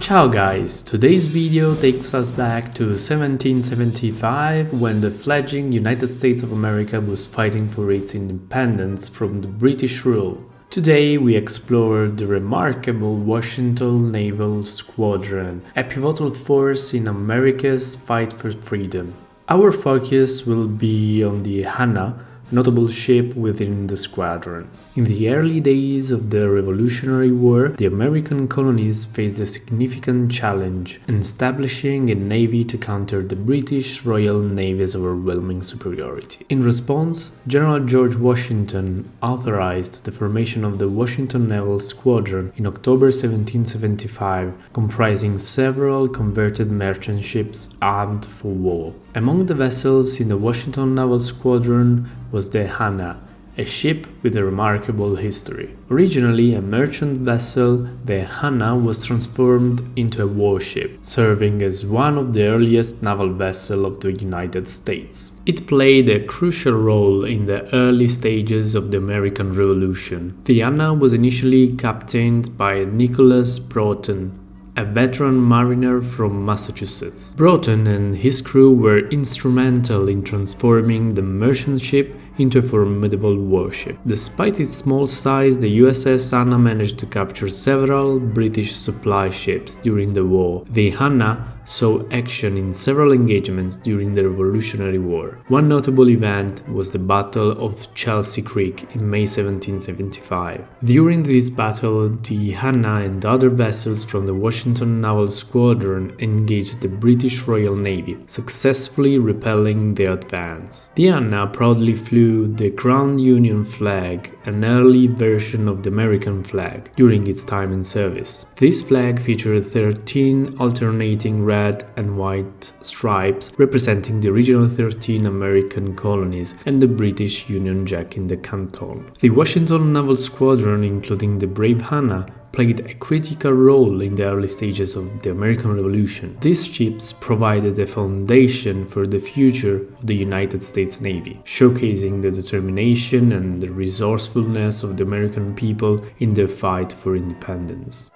Ciao guys, today's video takes us back to 1775 when the fledgling United States of America was fighting for its independence from the British rule. Today we explore the remarkable Washington Naval Squadron, a pivotal force in America's fight for freedom. Our focus will be on the Hannah, notable ship within the squadron. In the early days of the Revolutionary War, the American colonies faced a significant challenge in establishing a navy to counter the British Royal Navy's overwhelming superiority. In response, General George Washington authorized the formation of the Washington Naval Squadron in October 1775, comprising several converted merchant ships armed for war. Among the vessels in the Washington Naval Squadron was the Hannah, a ship with a remarkable history. Originally a merchant vessel, the Hannah was transformed into a warship, serving as one of the earliest naval vessels of the United States. It played a crucial role in the early stages of the American Revolution. The Hannah was initially captained by Nicholas Broughton, a veteran mariner from Massachusetts. Broughton and his crew were instrumental in transforming the merchant ship into a formidable warship. Despite its small size, the USS Hannah managed to capture several British supply ships during the war. The Hannah saw action in several engagements during the Revolutionary War. One notable event was the Battle of Chelsea Creek in May 1775. During this battle, the Hannah and other vessels from the Washington Naval Squadron engaged the British Royal Navy, successfully repelling their advance. The Hannah proudly flew the Grand Union flag, an early version of the American flag, during its time in service. This flag featured 13 alternating red and white stripes representing the original 13 American colonies and the British Union Jack in the canton. The Washington Naval Squadron, including the brave Hannah, played a critical role in the early stages of the American Revolution. These ships provided a foundation for the future of the United States Navy, showcasing the determination and the resourcefulness of the American people in their fight for independence.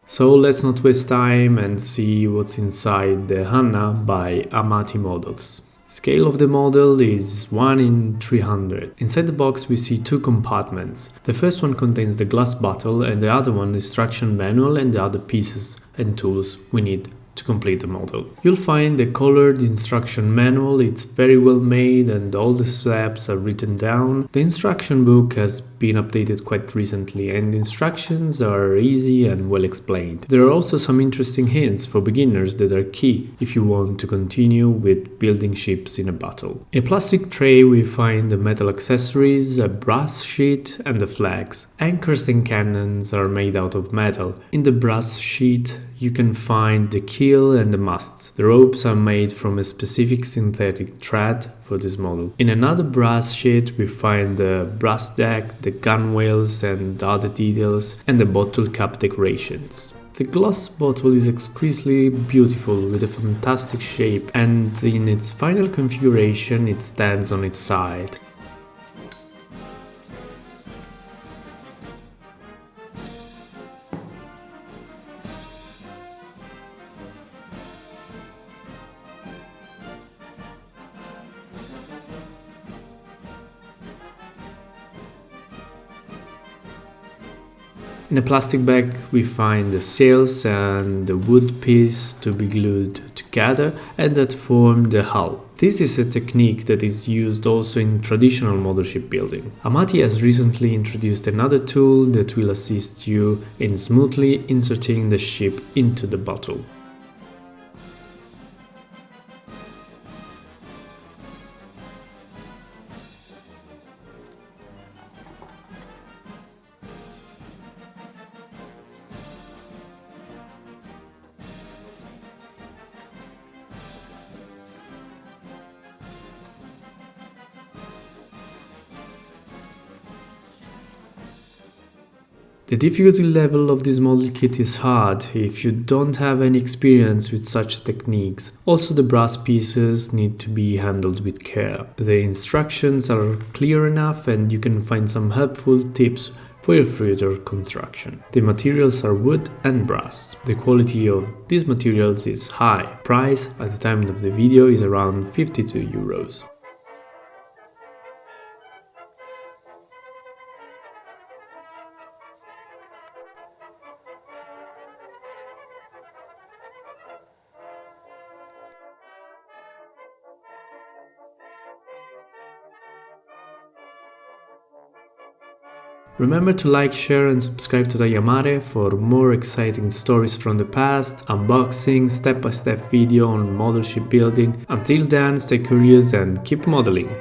So let's not waste time and see what's inside the Hannah by Amati models. Scale of the model is 1 in 300. Inside the box we see two compartments. The first one contains the glass bottle and the other one the instruction manual and the other pieces and tools we need to complete the model. You'll find the colored instruction manual. It's very well made and all the steps are written down. The instruction book has been updated quite recently and the instructions are easy and well explained. There are also some interesting hints for beginners that are key if you want to continue with building ships in a battle. In a plastic tray we find the metal accessories, a brass sheet and the flags. Anchors and cannons are made out of metal. In the brass sheet you can find the keel and the masts. The ropes are made from a specific synthetic thread for this model. In another brass sheet we find the brass deck, the gunwales and other details, and the bottle cap decorations. The glass bottle is exquisitely beautiful with a fantastic shape, and in its final configuration it stands on its side. In a plastic bag we find the sails and the wood piece to be glued together and that form the hull. This is a technique that is used also in traditional mothership building. Amati has recently introduced another tool that will assist you in smoothly inserting the ship into the bottle. The difficulty level of this model kit is hard if you don't have any experience with such techniques. Also, the brass pieces need to be handled with care. The instructions are clear enough and you can find some helpful tips for your future construction. The materials are wood and brass. The quality of these materials is high. Price at the time of the video is around 52 euros. Remember to like, share and subscribe to Tagliamare for more exciting stories from the past, unboxing, step-by-step video on model shipbuilding. Until then, stay curious and keep modeling!